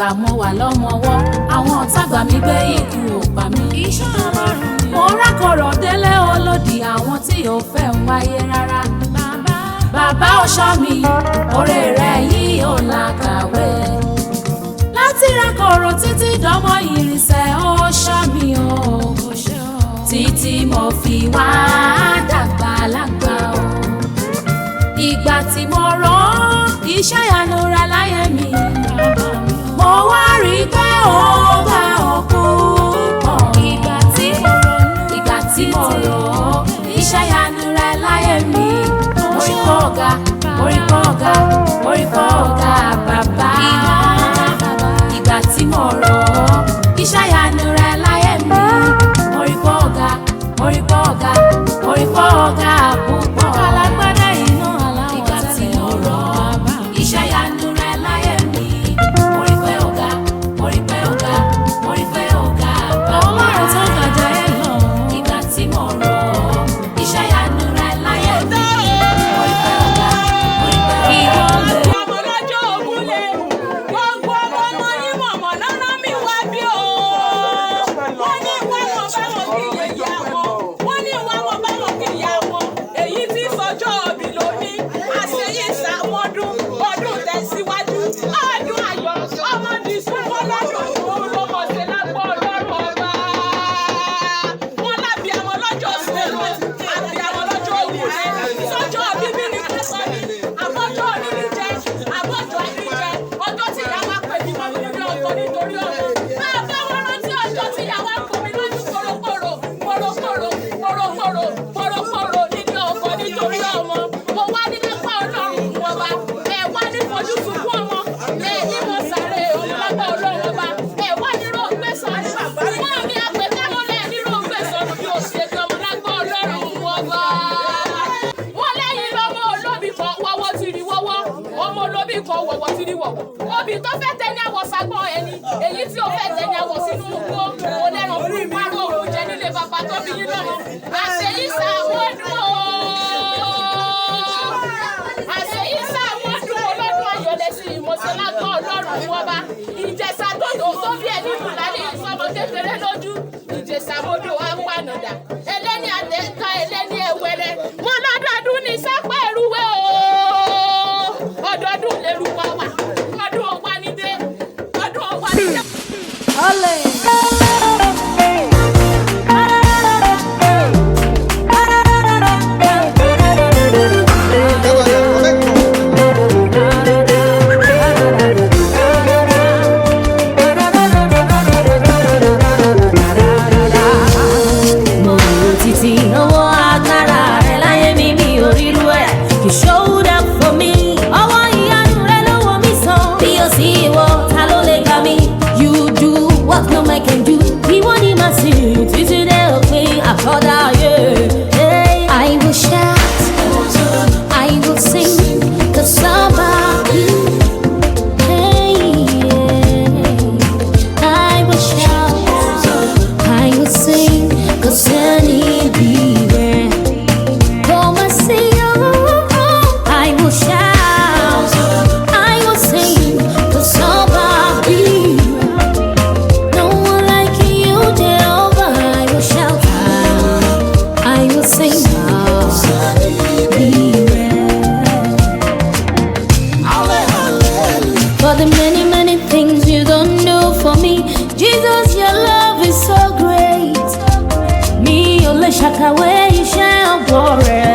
ìgbà mo wà lọ́mọwọ́ àwọn ọ̀tá gbà mí gbé ikú ò pa mí. Iṣẹ́ Ọlọ́run ni. Mo rákọ̀rọ̀ délé olódì àwọn tí ò fẹ́ ń wáyé rárá. Bàbá ọ̀ṣọ́ mi oore rẹ̀ yìí ò làkàwé. Láti rákọ̀rọ̀ títí dánmọ́ ìrìnsẹ̀ ọ̀ṣọ́ mi o. Títí mo fi wá dàgbà lágbà o. Ìgbà tí mo rán iṣẹ́ ìyanu rẹ̀ láyé mi, mo wá rí pé ó bá òkú pọ̀. Ìgbà tí mo rán iṣẹ́ ìyanu rẹ̀ láyé mi, orí kọ́ ọ̀gá, orí kọ́ ọ̀gá, orí kọ́ ọ̀gá bàbá. Ìgbà tí mo rán iṣẹ́ ìyanu rẹ̀ láyé mi, orí kọ́ ọ̀gá, orí kọ́ ọ̀gá, orí kọ́ ọ̀gá púpọ̀. Alágbádá iná aláwọ̀ ìgbà tí mo rán iṣẹ́ ìyanu rẹ̀ láyé mi, orí pé ọ̀gá, orí pé ọ̀gá, orí pé ọ̀gá bàbá. Ọlọ́run tó gàjà ẹ̀ lọ. Ìgbà tí mo rán iṣẹ́ ìyanu rẹ̀ láyé mi, orí pé ọ̀gá, orí pé ọ̀gá. Ọmọ lọ́jọ́ ògúnlé, gbogbo ọmọ yín mọ̀mọ́ lọ́nà mi wá bí o. Wọ́n ní ìwà wọn báwọn kì í yẹ wọn. Wọ́n ní ìwà wọn báwọn kì í yá wọn. Èyí tí sọjọ́ òbí lónìí, àṣeyí ṣàmọ́dún, ọdún tẹ̀síwájú, ọdún ayọ̀, ọmọdé súnmọ́ lọ́dún òun ló mọ̀ sí lápò Ọlọ́run ọba. Wọ́n lábí àwọn lọ́jọ́ sílẹ̀, àbí àwọn lọ́jọ́ ògúnlé, sọjọ́ bíbí ni kò sọ ní, àbọ̀jọ́ onílì jẹ́, àbọ̀jọ́ ẹni jẹ́, ọjọ́ tí ìyá wa pè mí mọ́ mi lórí ọkọ nítorí ọmọ. Bàbá wọn rántí ọjọ́ tí ìyá wa kọ mi lójú kòròkòrò, kòròkòrò, kòròkòrò, kòròkòrò níbi ọkọ nítorí ọmọ. Mo wá ní nípa Ọlọ́run wọn bá, ẹ wá ní fojú sunkún ọmọ, ẹ ní mo sáré ọmọ lágbá Ọlọ́run ọba, ẹ wá ní rògbé sọ̀rọ̀. Wọ́n mi àpèká mọ́lẹ̀ ní rògbé sọ̀rọ̀ bí ó ṣe bí ọmọ lágbá Ọlọ́run ọba. Wọ́n lẹ́yìn lọ́mọ olóbì kan wọ́wọ́ ti rí wọ́wọ́, ọmọ olóbì kan wọ̀wọ́ ti rí wọ̀wọ́. Obì tó fẹ́ tẹ ní àwọ̀ sagbọ́n ẹni, èyí tí ó fẹ́ tẹ ní àwọ̀ sínú igbó, kò lẹ́ràn fún ìparọ́ òun jẹ nílé bàbá tó bí yín lọ́mọ. Àṣeyí ṣàmọ́dún o. Àṣeyí ṣàmọ́dún olódún ayọ̀lẹ̀ sí ìmọ̀ṣẹ́ lágbọ́ Ọlọ́run ọba. Ìjẹ̀ṣà tó bí ẹni bùlálẹ̀ ìsọmọ kékeré lójú. Ìjẹ̀ṣà mọ́dù apánàdà. Ẹlẹ́ni àtẹ̀ká ẹlẹ́ni ẹ̀wẹ̀rẹ̀. Wọ́n lọ́dọọdún ní sápá ẹ̀rúwé o. Ọdọọdún lèrú wa wà. Ọdún ọ̀wá ní dé. Ọdún ọ̀wá ní dé. Mo títí ọwọ́ agbára rẹ̀ láyé mi mi ò rírú ẹ̀. You showed up for me. Ọwọ́ ìyanu rẹ̀ ló wò mí sàn. Bí o sì wọ ta ló lè gbà mí. You do what no man can do. Ìwọ ni màá sìn títí dé òpin àkọ́dá ayé. I will shout, I will sing, 'cause somebody. I will shout, I will sing, 'cause anywhere. Come and see you. I will shout, I will sing, 'cause somebody. No one like you, Jehovah. I will shout, I will sing, for the many, many things you don't do for me. Jesus, your love is so great. Me, you'll shake away, you shall glory.